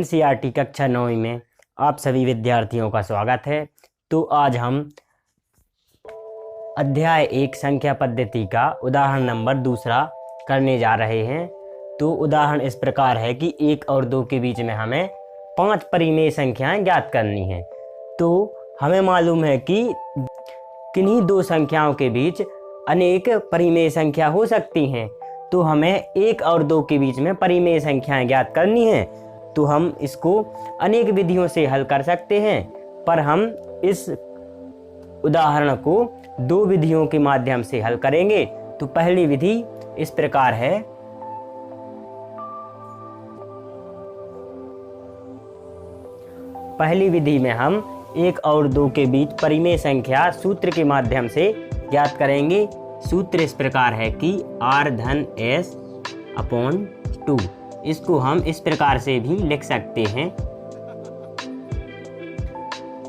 NCERT कक्षा 9 में आप सभी विद्यार्थियों का स्वागत है। तो आज हम अध्याय 1 संख्या पद्धति का उदाहरण नंबर 2 करने जा रहे हैं। तो उदाहरण इस प्रकार है कि 1 और 2 के बीच में हमें 5 परिमेय संख्याएं ज्ञात करनी हैं। तो हमें मालूम है कि किन्हीं 2 संख्याओं के बीच अनेक परिमेय संख्या हो सकती हैं। तो हमें 1 और 2 के बीच में परिमेय संख्याएं ज्ञात करनी हैं। तो हम इसको अनेक विधियों से हल कर सकते हैं, पर हम इस उदाहरण को 2 विधियों के माध्यम से हल करेंगे। तो पहली विधि इस प्रकार है। पहली विधि में हम 1 और 2 के बीच परिमेय संख्या सूत्र के माध्यम से ज्ञात करेंगे। सूत्र इस प्रकार है कि r/s/2। इसको हम इस प्रकार से भी लिख सकते हैं।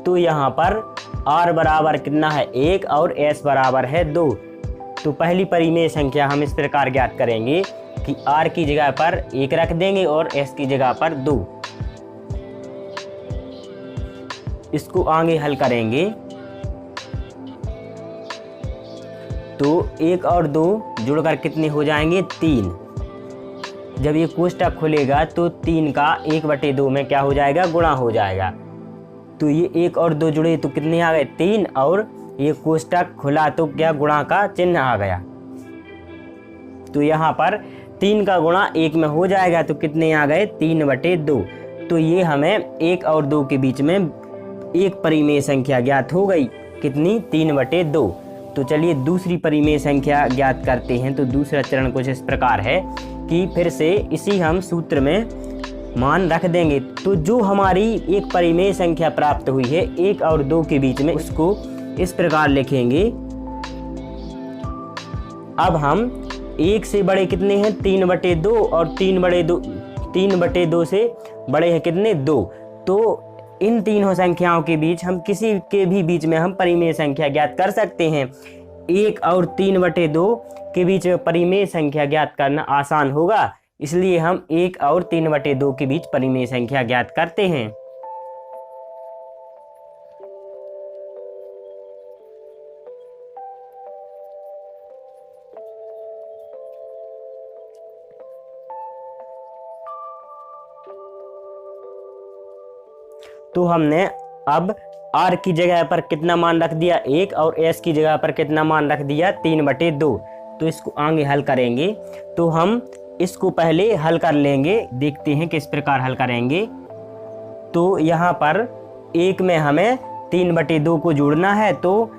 तो यहाँ पर r बराबर कितना है 1 और s बराबर है 2। तो पहली परिमेय संख्या हम इस प्रकार ज्ञात करेंगे कि r की जगह पर 1 रख देंगे और s की जगह पर 2। इसको आगे हल करेंगे तो 1 और 2 जुड़कर कितने हो जाएंगे 3। जब ये कोष्टक खुलेगा तो 3 का 1/2 में क्या हो जाएगा गुणा हो जाएगा। तो ये 1 और 2 जुड़े तो कितने आ गए 3, और ये कोष्टक खुला तो क्या गुणा का चिन्ह आ गया। तो यहाँ पर 3 का गुणा 1 में हो जाएगा तो कितने आ गए 3/2। तो ये हमें 1 और 2 के बीच में एक परिमेय संख्या ज्ञात हो गई, कितनी 3/2। तो चलिए दूसरी परिमेय संख्या ज्ञात करते हैं। तो दूसरा चरण कुछ इस प्रकार है कि फिर से इसी हम सूत्र में मान रख देंगे। तो जो हमारी एक परिमेय संख्या प्राप्त हुई है 1 और 2 के बीच में, उसको इस प्रकार लिखेंगे। अब हम 1 से बड़े कितने हैं 3/2 और 3/2 से बड़े हैं कितने 2। तो इन तीनों संख्याओं के बीच हम किसी के भी बीच में हम परिमेय संख्या ज्ञात कर सकते हैं। 1 और 3/2 के बीच में परिमेय संख्या ज्ञात करना आसान होगा, इसलिए हम 1 और 3/2 के बीच परिमेय संख्या ज्ञात करते हैं। तो हमने अब r की जगह पर कितना मान रख दिया 1 और s की जगह पर कितना मान रख दिया 3/2। तो इसको आगे हल करेंगे। तो हम इसको पहले हल कर लेंगे, देखते हैं किस प्रकार हल करेंगे। तो यहाँ पर 1 में हमें 3/2 को जोड़ना है, तो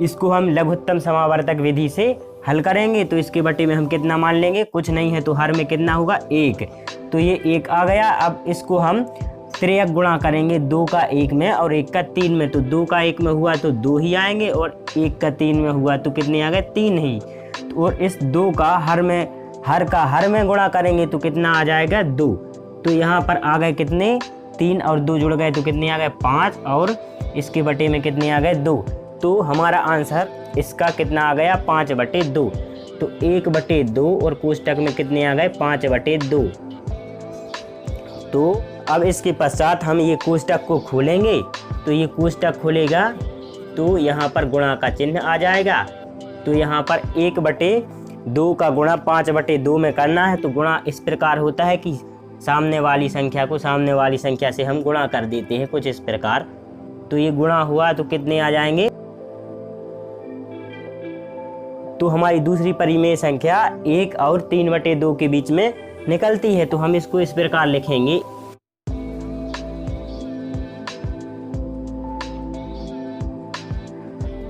इसको हम लघुत्तम समावर्तक विधि से हल करेंगे। तो इसके बटे में हम कितना मान लेंगे, कुछ नहीं है, तो हर में कितना होगा 1। तो ये 1 आ गया। अब इसको हम त्रियक गुणा करेंगे 2 का 1 में और 1 का 3 में। तो 2 का 1 में हुआ तो 2 ही आएंगे, और 1 का 3 में हुआ तो कितने आ गए 3 ही। और इस 2 का हर में गुणा करेंगे तो कितना आ जाएगा 2। तो यहाँ पर आ गए कितने 3 और 2 जुड़ गए तो कितने आ गए 5, और इसके बटे में कितने आ गए 2। तो हमारा आंसर इसका कितना आ गया 5/2। तो 1/2 और कोष्टक में कितने आ गए 5/2। तो अब इसके पश्चात हम ये कोष्टक को खोलेंगे। तो ये कोष्टक खुलेगा तो यहाँ पर गुणा का चिन्ह आ जाएगा। तो यहाँ पर 1/2 का गुणा 5/2 में करना है। तो गुणा इस प्रकार होता है कि सामने वाली संख्या को सामने वाली संख्या से हम गुणा कर देते हैं, कुछ इस प्रकार। तो ये गुणा हुआ तो कितने आ जाएंगे। तो हमारी दूसरी परिमेय संख्या 1 और 3/2 के बीच में निकलती है। तो हम इसको इस प्रकार लिखेंगे।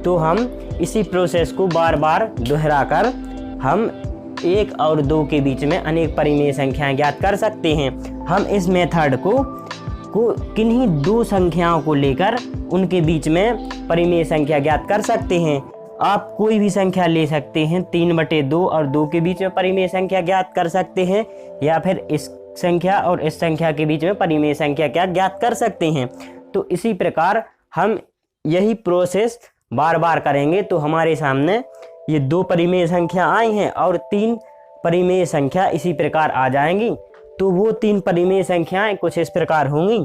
तो हम इसी प्रोसेस को बार बार दोहराकर हम 1 और 2 के बीच में अनेक परिमेय संख्याएं ज्ञात कर सकते हैं। हम इस मेथड को किन्हीं 2 संख्याओं को लेकर उनके बीच में परिमेय संख्या ज्ञात कर सकते हैं। आप कोई भी संख्या ले सकते हैं, 3/2 और 2 के बीच में परिमेय संख्या ज्ञात कर सकते हैं, या फिर इस संख्या और इस संख्या के बीच में परिमेय संख्या क्या ज्ञात कर सकते हैं। तो इसी प्रकार हम यही प्रोसेस बार बार करेंगे। तो हमारे सामने ये 2 परिमेय संख्या आई हैं और 3 परिमेय संख्या इसी प्रकार आ जाएंगी। तो वो 3 परिमेय संख्याएं कुछ इस प्रकार होंगी।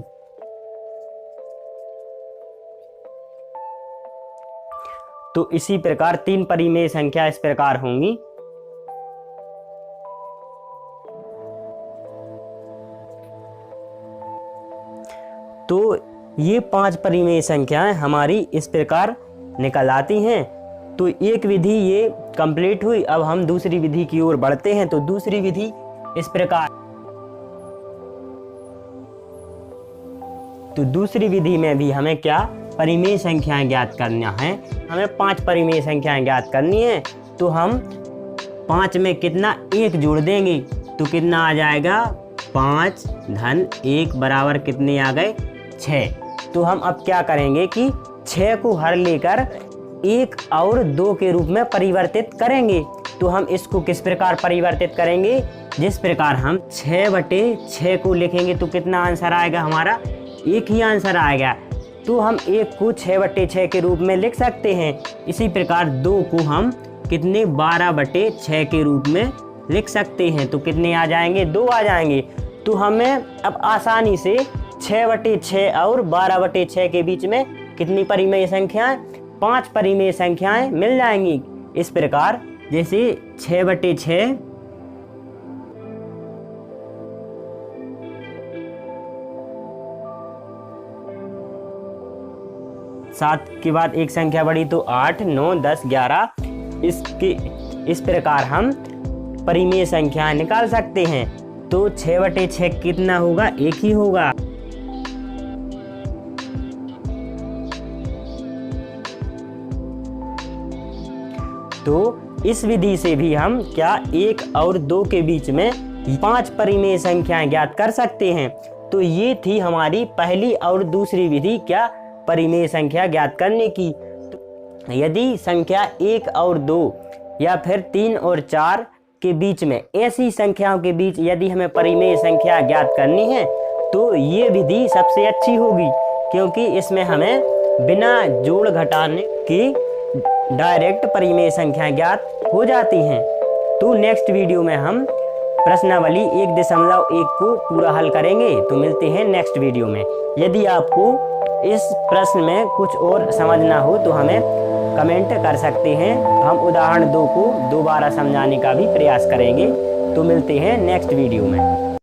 तो इसी प्रकार 3 परिमेय संख्या इस प्रकार होंगी। तो ये 5 परिमेय संख्याएं हमारी इस प्रकार निकल आती हैं। तो एक विधि ये कंप्लीट हुई। अब हम दूसरी विधि की ओर बढ़ते हैं। तो दूसरी विधि इस प्रकार, तो दूसरी विधि में भी हमें क्या परिमेय संख्याएं ज्ञात करना है। हमें 5 परिमेय संख्याएं ज्ञात करनी है। तो हम 5 में कितना 1 जोड़ देंगे तो कितना आ जाएगा 5 धन 1 बराबर कितने आ गए 6। तो हम अब क्या करेंगे कि 6 को हर लेकर 1 और 2 के रूप में परिवर्तित करेंगे। तो हम इसको किस प्रकार परिवर्तित करेंगे, जिस प्रकार हम 6/6 को लिखेंगे तो कितना आंसर आएगा हमारा 1 ही आंसर आएगा। तो हम 1 को 6/6 के रूप में लिख सकते हैं। इसी प्रकार 2 को हम कितने 12/6 के रूप में लिख सकते हैं। तो कितने आ जाएंगे 2 आ जाएंगे। तो हमें अब आसानी से 6/6 और 12/6 के बीच में कितनी परिमेय संख्याएं 5 परिमेय संख्याएं मिल जाएंगी। इस प्रकार जैसे 6/6 7 के बाद एक संख्या बढ़ी तो 8 9 10 11। इस प्रकार हम परिमेय संख्याएं निकाल सकते हैं। तो 6/6 कितना होगा 1 ही होगा। तो इस विधि से भी हम क्या 1 और 2 के बीच में 5 परिमेय संख्याएं ज्ञात कर सकते हैं। तो ये थी हमारी पहली और दूसरी विधि क्या परिमेय संख्या ज्ञात करने की। तो यदि संख्या 1 और 2 या फिर 3 और 4 के बीच में ऐसी संख्याओं के बीच यदि हमें परिमेय संख्या ज्ञात करनी है तो ये विधि सबसे अच्छी होगी, क्योंकि इसमें हमें बिना जोड़ घटाने की डायरेक्ट परिमेय संख्या ज्ञात हो जाती हैं। तो नेक्स्ट वीडियो में हम प्रश्नावली 1.1 को पूरा हल करेंगे। तो मिलते हैं नेक्स्ट वीडियो में। यदि आपको इस प्रश्न में कुछ और समझना हो तो हमें कमेंट कर सकते हैं। हम उदाहरण 2 को दोबारा समझाने का भी प्रयास करेंगे। तो मिलते हैं नेक्स्ट वीडियो में।